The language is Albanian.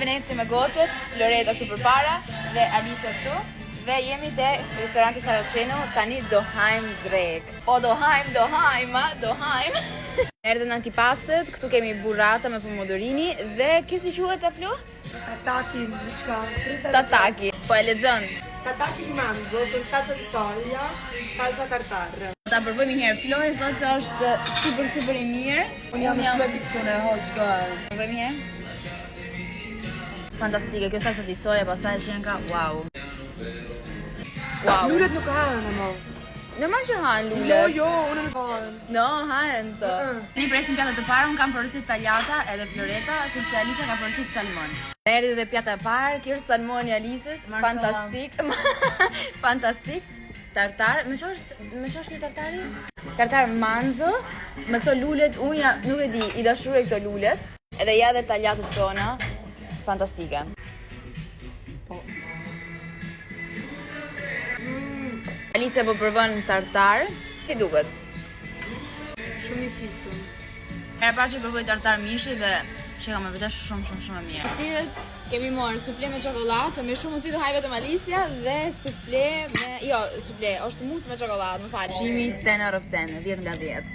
Veneci me gocët, Floreta këtu përpara dhe Alicia këtu. Dhe jemi te restoranti Saraceno, tani do hajm drek. O do hajm. Erdhën antipastët, këtu kemi burrata me pomodorini dhe kjo si quhet ta Flo? Tataki, diçka. Tataki. Po e lexon. Tataki di manzo con salsa di soia, salsa tartar. Ta provojmë një herë. Flori thotë se është super i mirë. Unë jam shumë e fiksune, ho çdo herë. Provojmë një herë. Fantastike, kjo salsa di soja, pastaj shenka, wow. Lulet nuk hahen ama. Normal që hahen lulet. Jo, unë nuk hahen. No, hahen të. Ne presim pjatat e para, unë kam përësit tagliata edhe Floreta, kurse Alisa ka përësit salmon. Erdhi dhe pjata e parë, kjo është salmoni Alisës, fantastik. Fantastik. Tartar, me çfarë është kjo tartari? Tartar manzo, me këto lulet, unë nuk e di, i dashuroj këto lulet, edhe ja dhe tagliatët tona, fantastike. Alicia po provon tartar, si duket? Shumë i shijshëm. Era parë që provoj tartar mishi dhe që kam e vërtet shumë e mirë. Sirët kemi marrë sufle me çokoladë, me shumë mundësi të haj vetëm Alicia dhe sufle me, jo, sufle, është mus me çokoladë, më fal. Shimi 10 out of 10, 10 nga 10.